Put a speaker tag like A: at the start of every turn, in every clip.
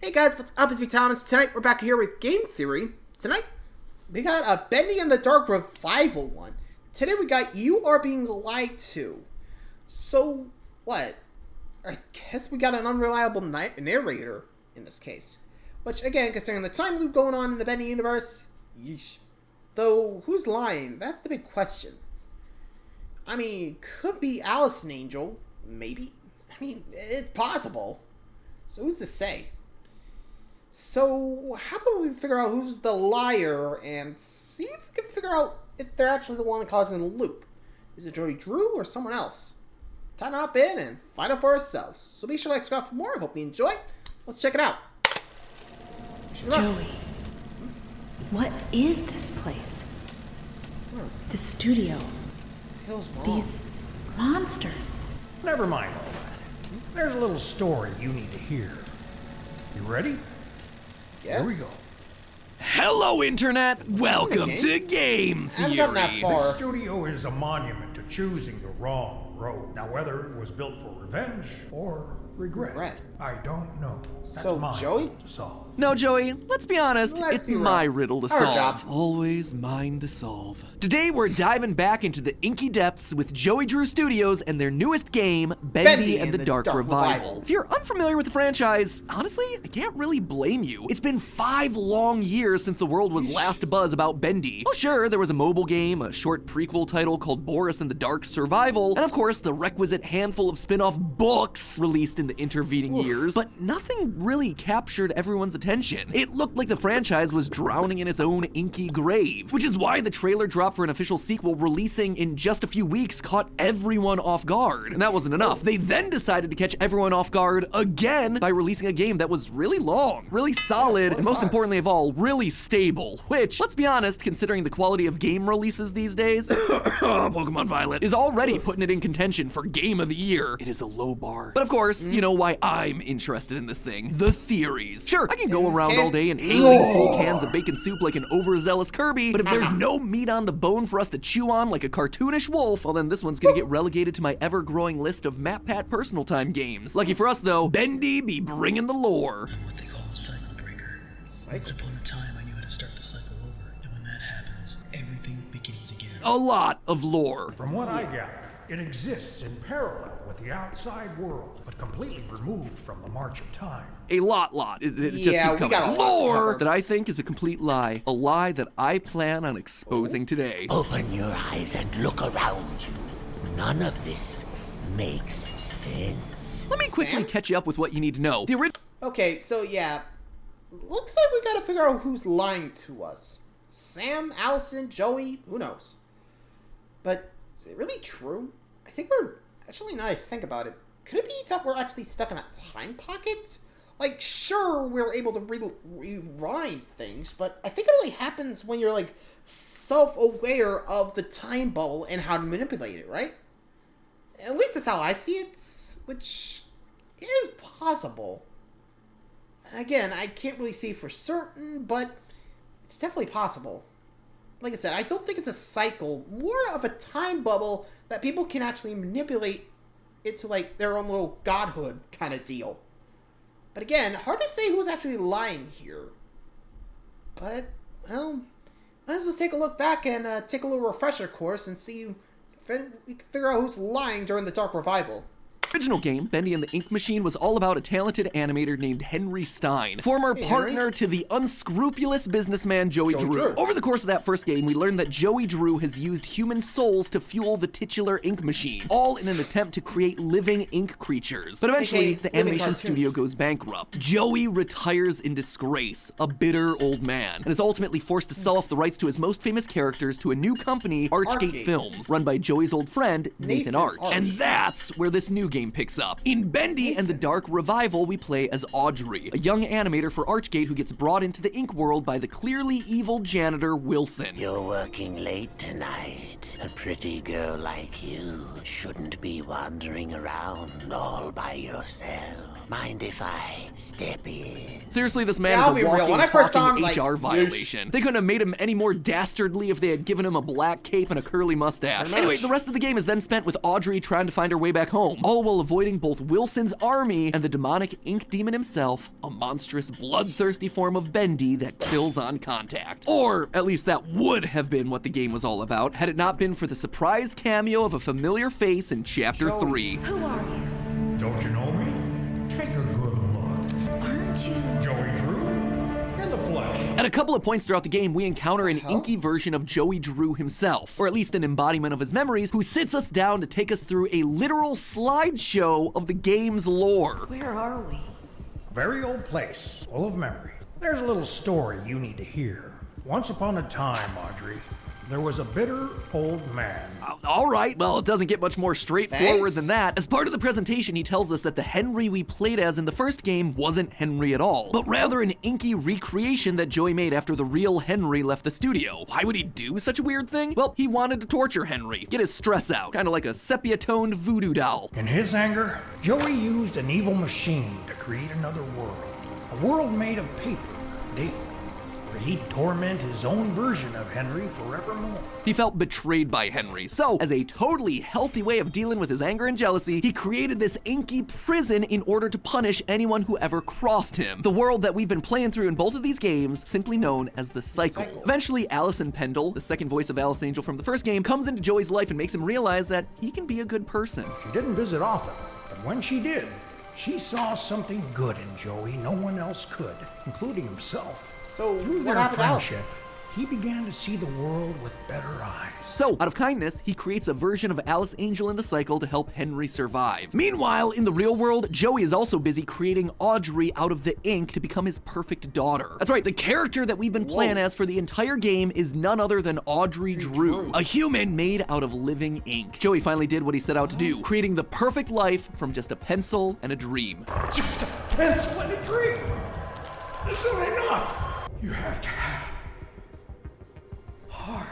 A: Hey guys, what's up? It's me, Thomas. Tonight we're back here with Game Theory. Tonight we got a Bendy in the Dark revival one. Today we got You Are Being Lied To. So, what? I guess we got an unreliable narrator in this case. Which, again, considering the time loop going on in the Bendy universe, yeesh. Though, who's lying? That's the big question. I mean, could be Allison Angel. Maybe. I mean, it's possible. So who's to say? So, how about we figure out who's the liar and see if we can figure out if they're actually the one causing the loop. Is it Jody Drew or someone else? Time to hop in and find out for ourselves. So be sure to like, subscribe for more. I hope you enjoy. Let's check it out.
B: Joey, what is this place? The studio.
A: Feels wrong.
B: These monsters.
C: Never mind all that. There's a little story you need to hear. You ready?
A: Yes.
C: Here we go.
D: Hello, Internet! Welcome to Game
A: I haven't
D: Theory!
A: gotten that far.
C: This studio is a monument to choosing the wrong road. Now, whether it was built for revenge or regret, I don't know. That's
A: So,
C: mine
A: Joey?
C: to solve.
D: No, Joey, let's be honest,
A: Let's
D: it's
A: be real.
D: my riddle to
A: Our
D: solve.
A: job.
D: Always mine to solve. Today, we're diving back into the inky depths with Joey Drew Studios and their newest game, Bendy and the Dark Revival. If you're unfamiliar with the franchise, honestly, I can't really blame you. It's been 5 long years since the world was last buzz about Bendy. Oh, sure, there was a mobile game, a short prequel title called Boris and the Dark Survival, and of course, the requisite handful of spin-off books released in the intervening years, but nothing really captured everyone's attention. It looked like the franchise was drowning in its own inky grave, which is why the trailer drop for an official sequel releasing in just a few weeks caught everyone off guard. And that wasn't enough. They then decided to catch everyone off guard again by releasing a game that was really long, really solid, and most importantly of all, really stable, which, let's be honest, considering the quality of game releases these days, Pokemon Violet, is already putting it in contention for Game of the Year. It is a low bar. But of course, you know why I'm interested in this thing. The theories. Sure, I can go around all day inhaling full cans of bacon soup like an overzealous Kirby, but if there's no meat on the bone for us to chew on like a cartoonish wolf, well then this one's gonna get relegated to my ever-growing list of MatPat personal time games. Lucky for us though, Bendy be bringing the lore.
E: What they call a cycle breaker. Once upon a time, I knew how to start the cycle over, and when that happens, everything begins again.
D: A lot of lore.
C: From what I gather, it exists in parallel with the outside world, but completely removed from the march of time.
D: A lot. It just
A: Yeah,
D: keeps
A: we
D: coming.
A: got a lot to
D: Lore
A: cover.
D: that I think is a complete lie. A lie that I plan on exposing today.
F: Open your eyes and look around you. None of this makes sense.
D: Let me quickly
A: Sam?
D: catch you up with what you need to know. The original
A: Okay, so yeah. Looks like we gotta figure out who's lying to us. Sam, Allison, Joey, who knows? But is it really true? I think we're... Actually, now I think about it, could it be that we're actually stuck in a time pocket? Like, sure, we're able to rewind things, but I think it only happens when you're, like, self-aware of the time bubble and how to manipulate it, right? At least that's how I see it, which is possible. Again, I can't really say for certain, but it's definitely possible. Like I said, I don't think it's a cycle, more of a time bubble that people can actually manipulate into, like, their own little godhood kind of deal. But again, hard to say who's actually lying here. But, well, might as well take a look back and take a little refresher course and see if we can figure out who's lying during the Dark Revival.
D: original game, Bendy and the Ink Machine, was all about a talented animator named Henry Stein, former partner to the unscrupulous businessman Joey Drew. Over the course of that first game, we learned that Joey Drew has used human souls to fuel the titular ink machine, all in an attempt to create living ink creatures. But eventually, the animation studio goes bankrupt. Joey retires in disgrace, a bitter old man, and is ultimately forced to sell off the rights to his most famous characters to a new company, Archgate Films, run by Joey's old friend, Nathan Arch. And that's where this new game picks up. In Bendy and the Dark Revival, we play as Audrey, a young animator for Archgate who gets brought into the ink world by the clearly evil janitor Wilson.
F: You're working late tonight. A pretty girl like you shouldn't be wandering around all by yourself. Mind if I step in?
D: Seriously, this man
A: I'll
D: is
A: be
D: a
A: real.
D: walking,
A: When I first saw
D: talking
A: him,
D: HR
A: like,
D: violation. They couldn't have made him any more dastardly if they had given him a black cape and a curly mustache. Anyway, the rest of the game is then spent with Audrey trying to find her way back home, all while avoiding both Wilson's army and the demonic ink demon himself, a monstrous, bloodthirsty form of Bendy that kills on contact. Or at least that would have been what the game was all about, had it not been for the surprise cameo of a familiar face in Chapter 3.
B: Who are you?
C: Don't you know me? Take a good look.
B: Aren't you?
C: Joey Drew? In the flesh.
D: At a couple of points throughout the game, we encounter an inky version of Joey Drew himself, or at least an embodiment of his memories, who sits us down to take us through a literal slideshow of the game's lore.
B: Where are we?
C: Very old place, full of memory. There's a little story you need to hear. Once upon a time, Audrey, there was a bitter old man.
D: All right, well, it doesn't get much more straightforward
A: Thanks.
D: than that. As part of the presentation, he tells us that the Henry we played as in the first game wasn't Henry at all, but rather an inky recreation that Joey made after the real Henry left the studio. Why would he do such a weird thing? Well, he wanted to torture Henry, get his stress out, kind of like a sepia-toned voodoo doll.
C: In his anger, Joey used an evil machine to create another world. A world made of paper and ink, where he'd torment his own version of Henry forevermore.
D: He felt betrayed by Henry, so as a totally healthy way of dealing with his anger and jealousy, he created this inky prison in order to punish anyone who ever crossed him. The world that we've been playing through in both of these games, simply known as the Cycle. Eventually, Allison Pendle, the second voice of Alice Angel from the first game, comes into Joey's life and makes him realize that he can be a good person.
C: She didn't visit often, but when she did, she saw something good in Joey no one else could, including himself.
A: So,
C: Through
A: what
C: their
A: happened to Allison?
C: friendship, he began to see the world with better eyes.
D: So, out of kindness, he creates a version of Alice Angel in the Cycle to help Henry survive. Meanwhile, in the real world, Joey is also busy creating Audrey out of the ink to become his perfect daughter. That's right, the character that we've been playing as for the entire game is none other than Audrey Drew, a human made out of living ink. Joey finally did what he set out to do, creating the perfect life from just a pencil and a dream.
C: Just a pencil and a dream. This isn't enough. You have to have heart.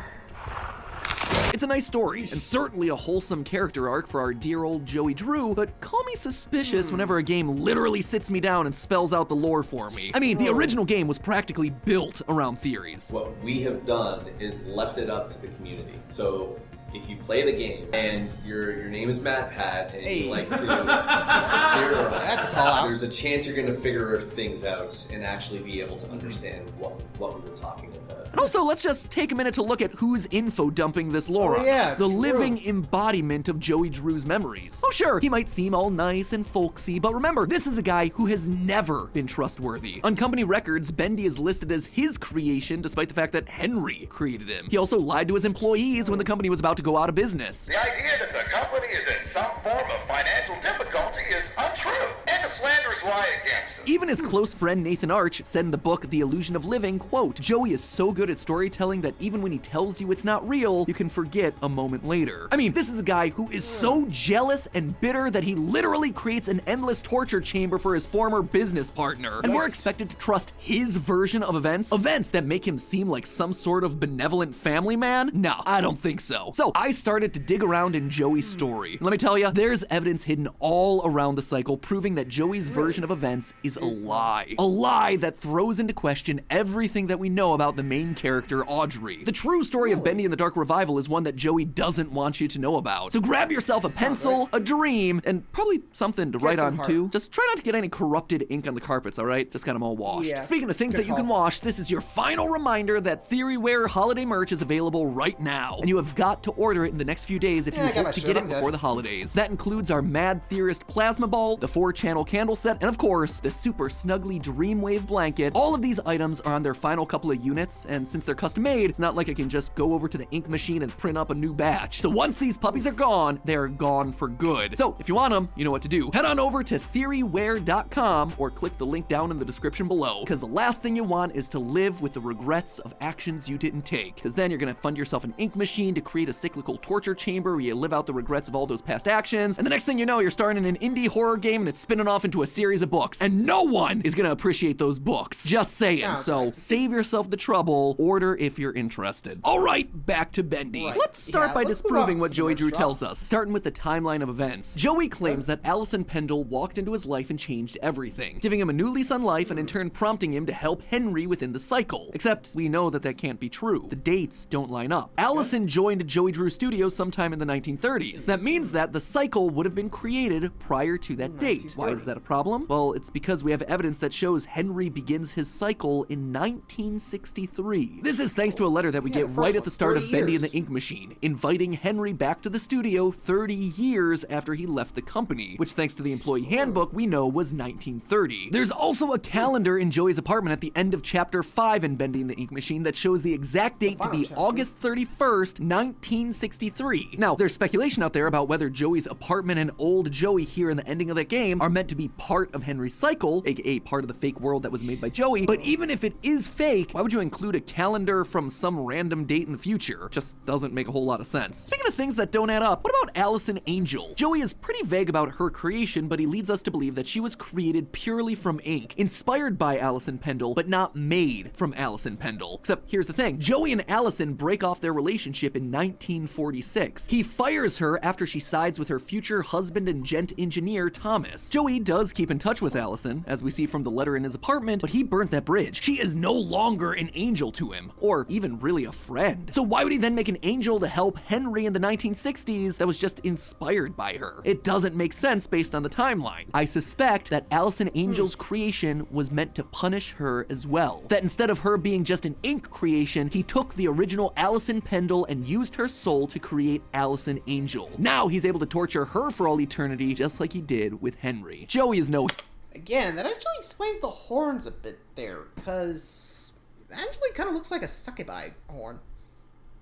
D: It's a nice story, and certainly a wholesome character arc for our dear old Joey Drew, but call me suspicious whenever a game literally sits me down and spells out the lore for me. I mean, the original game was practically built around theories.
G: What we have done is left it up to the community. So if you play the game and your name is Matt Pat and you like to
A: That's a call out.
G: there's a chance you're going to figure things out and actually be able to understand what we were talking about.
D: And also, let's just take a minute to look at who's info dumping this lore on us. The living embodiment of Joey Drew's memories. Oh sure, he might seem all nice and folksy, but remember, this is a guy who has never been trustworthy. On company records, Bendy is listed as his creation despite the fact that Henry created him. He also lied to his employees when the company was about to go out of business.
H: The idea that the company is in some form of financial difficulty is untrue, and a slanderous lie against it.
D: Even his close friend Nathan Arch said in the book The Illusion of Living, quote, Joey is so good at storytelling that even when he tells you it's not real, you can forget a moment later. I mean, this is a guy who is so jealous and bitter that he literally creates an endless torture chamber for his former business partner. And we're expected to trust his version of events that make him seem like some sort of benevolent family man? No, I don't think so. So I started to dig around in Joey's story. And let me tell you, there's evidence hidden all around the cycle proving that Joey's version of events is a lie. A lie that throws into question everything that we know about the main character, Audrey. The true story of Bendy and the Dark Revival is one that Joey doesn't want you to know about. So grab yourself a pencil, a dream, and probably something to write on too. Just try not to get any corrupted ink on the carpets, all right? Just got them all washed.
A: Yeah.
D: Speaking of things that you can wash, this is your final reminder that Theoryware holiday merch is available right now. And you have got to order it in the next few days if you hope to get it before the holidays. That includes our Mad Theorist plasma ball, the 4-channel candle set, and of course, the super snuggly Dreamwave blanket. All of these items are on their final couple of units, and since they're custom made, it's not like I can just go over to the ink machine and print up a new batch. So once these puppies are gone, they're gone for good. So if you want them, you know what to do. Head on over to theoryware.com or click the link down in the description below, because the last thing you want is to live with the regrets of actions you didn't take, because then you're gonna fund yourself an ink machine to create a cyclical torture chamber where you live out the regrets of all those past actions, and the next thing you know, you're starring in an indie horror game and it's spinning off into a series of books, and no one is gonna appreciate those books. Just saying. So save yourself the trouble, order if you're interested. All right, back to Bendy.
A: Right.
D: Let's start by
A: let's
D: disproving
A: move
D: what
A: on
D: Joey
A: to
D: Drew
A: the
D: tells us, starting with the timeline of events. Joey claims that Allison Pendle walked into his life and changed everything, giving him a new lease on life and in turn prompting him to help Henry within the cycle. Except we know that that can't be true. The dates don't line up. Allison joined Joey Drew Studios sometime in the 1930s. That means that the cycle would have been created prior to that date. Why is that a problem? Well, it's because we have evidence that shows Henry begins his cycle in 1963. This is thanks to a letter that we get right at the start of Bendy and the Ink Machine, inviting Henry back to the studio 30 years after he left the company, which thanks to the employee handbook we know was 1930. There's also a calendar in Joey's apartment at the end of chapter 5 in Bendy and the Ink Machine that shows the exact date to be August 31st, 1963. Now, there's speculation out there about whether Joey's apartment and old Joey here in the ending of that game are meant to be part of Henry's cycle, aka part of the fake world that was made by Joey, but even if it is fake, why would you include a calendar from some random date in the future? Just doesn't make a whole lot of sense. Speaking of things that don't add up, what about Allison Angel? Joey is pretty vague about her creation, but he leads us to believe that she was created purely from ink, inspired by Allison Pendle, but not made from Allison Pendle. Except here's the thing, Joey and Allison break off their relationship in 1946. He fires her after she sides with her future husband and gent engineer, Thomas. Joey does keep in touch with Allison, as we see from the letter in his apartment, but he burnt that bridge. She is no longer an angel to him, or even really a friend. So why would he then make an angel to help Henry in the 1960s that was just inspired by her? It doesn't make sense based on the timeline. I suspect that Allison Angel's creation was meant to punish her as well. That instead of her being just an ink creation, he took the original Allison Pendle and used her soul to create Allison Angel. Now he's able to torture her for all eternity, just like he did with Henry. Joey is no...
A: Again, that actually explains the horns a bit there, because it actually kind of looks like a succubi horn,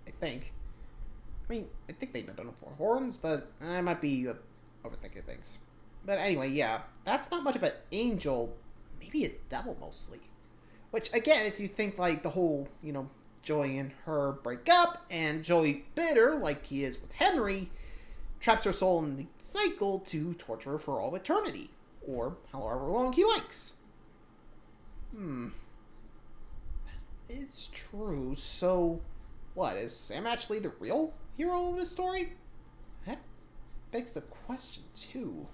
A: I think. I mean, I think they've been done for horns, but I might be overthinking things. But anyway, yeah, that's not much of an angel, maybe a devil mostly. Which, again, if you think like the whole, Joey and her break up, and Joey, bitter like he is with Henry, traps her soul in the cycle to torture her for all eternity. Or however long he likes. It's true. So, what? Is Sam actually the real hero of this story? That begs the question, too.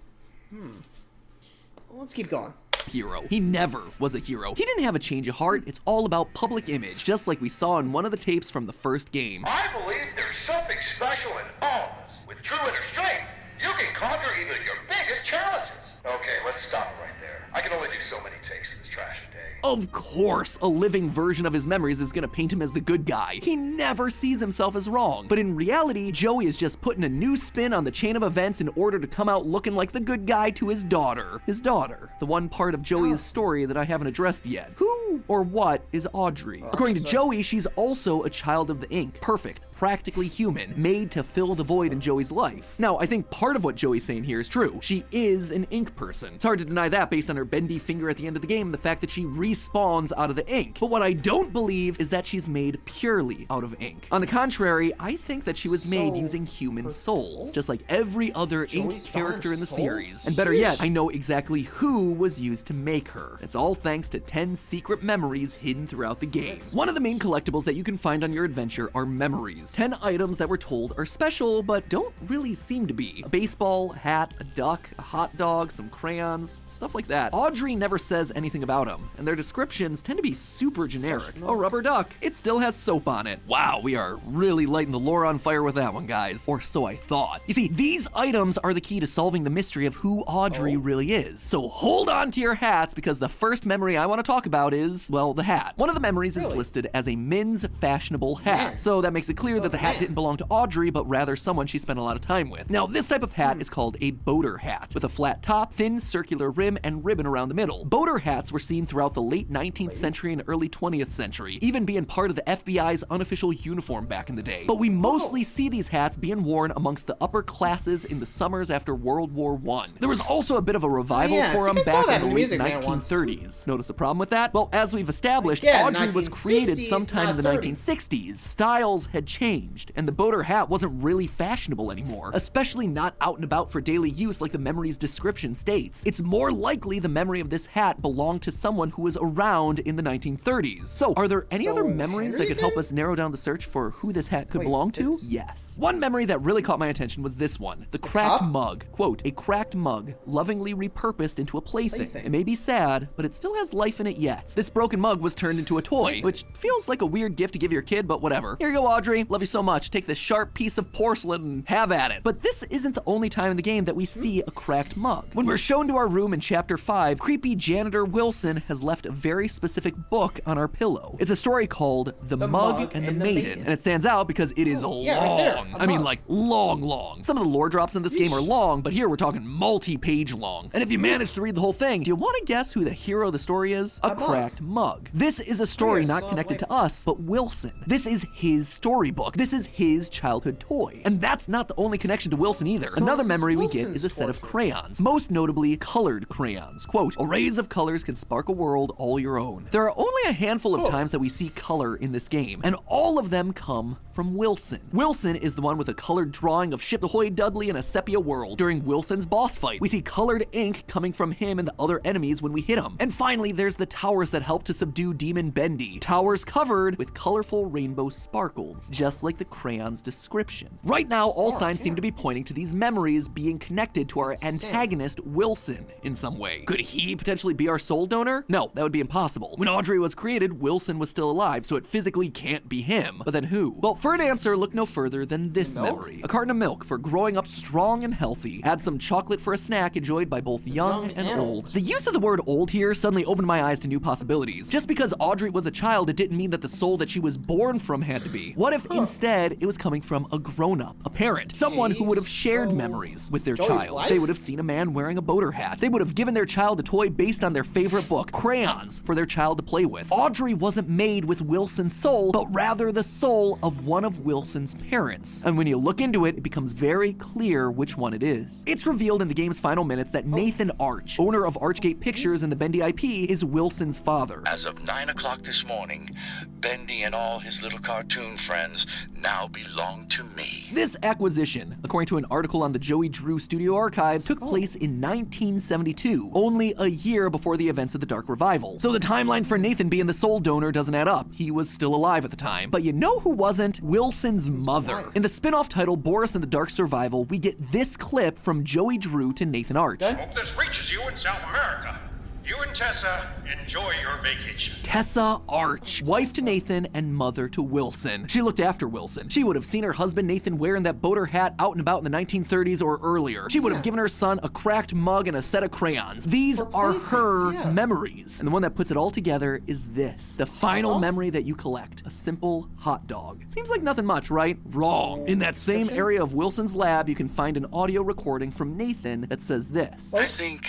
A: Let's keep going.
D: Hero. He never was a hero. He didn't have a change of heart. It's all about public image, just like we saw in one of the tapes from the first game.
H: I believe there's something special in all of us. With true inner strength, you can conquer even your biggest challenges. Okay, let's stop it right there. I can only do so many takes of this trash a day.
D: Of course, a living version of his memories is gonna paint him as the good guy. He never sees himself as wrong. But in reality, Joey is just putting a new spin on the chain of events in order to come out looking like the good guy to his daughter. His daughter. The one part of Joey's story that I haven't addressed yet. Who or what is Audrey? According to Joey, she's also a child of the ink. Perfect. Practically human, made to fill the void in Joey's life. Now, I think part of what Joey's saying here is true. She is an ink person. It's hard to deny that based on her bendy finger at the end of the game and the fact that she respawns out of the ink. But what I don't believe is that she's made purely out of ink. On the contrary, I think that she was made using human souls, just like every other ink character in the series. And better yet, I know exactly who was used to make her. It's all thanks to 10 secret memories hidden throughout the game. One of the main collectibles that you can find on your adventure are memories. 10 items that we're told are special, but don't really seem to be. A baseball, hat, a duck, a hot dog, some crayons, stuff like that. Audrey never says anything about them, and their descriptions tend to be super generic. A rubber duck. It still has soap on it. Wow, we are really lighting the lore on fire with that one, guys. Or so I thought. You see, these items are the key to solving the mystery of who Audrey really is. So hold on to your hats, because the first memory I want to talk about is, well, the hat. One of the memories is listed as a men's fashionable hat. So that makes it clear that the hat didn't belong to Audrey, but rather someone she spent a lot of time with. Now, this type of hat is called a boater hat, with a flat top, thin circular rim, and ribbon around the middle. Boater hats were seen throughout the late 19th century and early 20th century, even being part of the FBI's unofficial uniform back in the day. But we mostly see these hats being worn amongst the upper classes in the summers after World War I. There was also a bit of a revival for them back in the late 1930s. Notice a problem with that? Well, as we've established, Audrey was created sometime in the 1960s. Styles had changed changed, and the boater hat wasn't really fashionable anymore, especially not out and about for daily use like the memory's description states. It's more likely the memory of this hat belonged to someone who was around in the 1930s. So, are there any other memories that could help us narrow down the search for who this hat could belong to? Yes. One memory that really caught my attention was this one, the cracked mug. Quote, a cracked mug, lovingly repurposed into a plaything. It may be sad, but it still has life in it yet. This broken mug was turned into a toy, which feels like a weird gift to give your kid, but whatever. Here you go, Audrey. Love you so much. Take this sharp piece of porcelain and have at it. But this isn't the only time in the game that we see a cracked mug. When we're shown to our room in Chapter 5, creepy janitor Wilson has left a very specific book on our pillow. It's a story called The Mug and the Maiden, and it stands out because it is long. I mean, like, long. Some of the lore drops in this game are long, but here we're talking multi-page long. And if you manage to read the whole thing, do you want to guess who the hero of the story is? A cracked mug. This is a story not connected to us, but Wilson. This is his storybook. This is his childhood toy. And that's not the only connection to Wilson either. Another memory we get is a set of crayons, most notably colored crayons. Quote, arrays of colors can spark a world all your own. There are only a handful of times that we see color in this game, and all of them come from Wilson. Wilson is the one with a colored drawing of Ship Ahoy Dudley in a sepia world. During Wilson's boss fight, we see colored ink coming from him and the other enemies when we hit him. And finally, there's the towers that help to subdue Demon Bendy. Towers covered with colorful rainbow sparkles, just like the crayon's description. Right now, all signs seem to be pointing to these memories being connected to our antagonist, Wilson, in some way. Could he potentially be our soul donor? No, that would be impossible. When Audrey was created, Wilson was still alive, so it physically can't be him. But then who? Well, for an answer, look no further than this memory. A carton of milk for growing up strong and healthy. Add some chocolate for a snack enjoyed by both young and old. The use of the word old here suddenly opened my eyes to new possibilities. Just because Audrey was a child, it didn't mean that the soul that she was born from had to be. What if instead it was coming from a grown-up, a parent, someone who would have shared memories with their child? They would have seen a man wearing a boater hat. They would have given their child a toy based on their favorite book, crayons, for their child to play with. Audrey wasn't made with Wilson's soul, but rather the soul of one of Wilson's parents. And when you look into it, it becomes very clear which one it is. It's revealed in the game's final minutes that Nathan Arch, owner of Archgate Pictures and the Bendy IP, is Wilson's father.
H: As of 9 o'clock this morning, Bendy and all his little cartoon friends now belong to me.
D: This acquisition, according to an article on the Joey Drew Studio Archives, took place in 1972, only a year before the events of the Dark Revival. So the timeline for Nathan being the soul donor doesn't add up. He was still alive at the time. But you know who wasn't? Wilson's mother. In the spin-off title, Boris and the Dark Survival, we get this clip from Joey Drew to Nathan Arch.
I: Hope this reaches you in South America. You and Tessa, enjoy your vacation.
D: Tessa Arch, wife to Nathan and mother to Wilson. She looked after Wilson. She would have seen her husband Nathan wearing that boater hat out and about in the 1930s or earlier. She would have given her son a cracked mug and a set of crayons. These are her memories. And the one that puts it all together is this, the final memory that you collect, a simple hot dog. Seems like nothing much, right? Wrong. In that same area of Wilson's lab, you can find an audio recording from Nathan that says this.
H: I think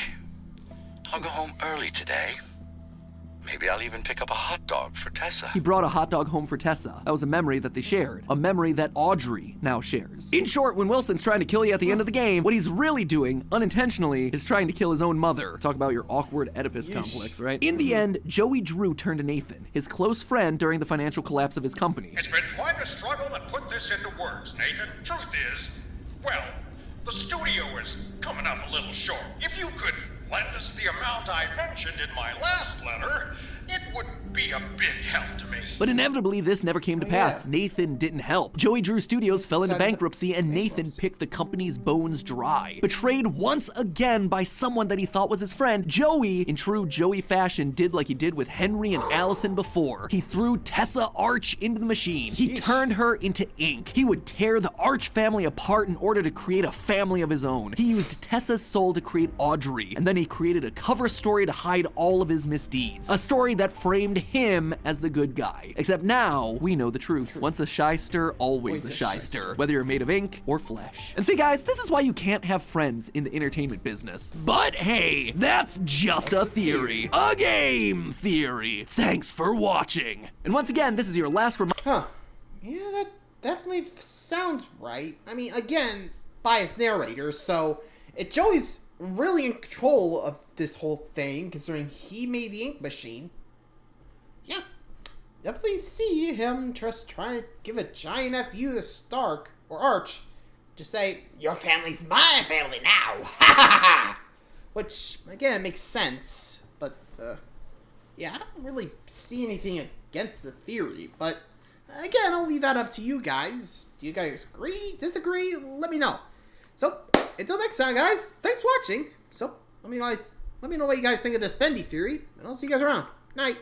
H: I'll go home early today. Maybe I'll even pick up a hot dog for Tessa.
D: He brought a hot dog home for Tessa. That was a memory that they shared. A memory that Audrey now shares. In short, when Wilson's trying to kill you at the end of the game, what he's really doing, unintentionally, is trying to kill his own mother. Talk about your awkward Oedipus complex, right? In the end, Joey Drew turned to Nathan, his close friend during the financial collapse of his company.
I: It's been quite a struggle to put this into words, Nathan. Truth is, well, the studio is coming up a little short. If you could lend us the amount I mentioned in my last letter, it would be a big help to me.
D: But inevitably, this never came to pass. Nathan didn't help. Joey Drew Studios fell into bankruptcy, and Nathan picked the company's bones dry. Betrayed once again by someone that he thought was his friend, Joey, in true Joey fashion, did like he did with Henry and Allison before. He threw Tessa Arch into the machine. He turned her into ink. He would tear the Arch family apart in order to create a family of his own. He used Tessa's soul to create Audrey, and then he created a cover story to hide all of his misdeeds. A story that framed him as the good guy. Except now, we know the truth. Once a shyster, always a shyster. Whether you're made of ink or flesh. And see guys, this is why you can't have friends in the entertainment business. But hey, that's just a theory. A game theory. Thanks for watching. And once again, this is your last reminder.
A: Yeah, that definitely sounds right. I mean, again, biased narrator, so if Joey's really in control of this whole thing, considering he made the ink machine, yeah, definitely see him just trying to give a giant FU to Stark or Arch. Just say, your family's my family now. Ha ha ha! Which, again, makes sense. But, yeah, I don't really see anything against the theory. But, again, I'll leave that up to you guys. Do you guys agree, disagree? Let me know. So, until next time, guys, thanks for watching. So, let me know what you guys think of this Bendy theory, and I'll see you guys around. Night.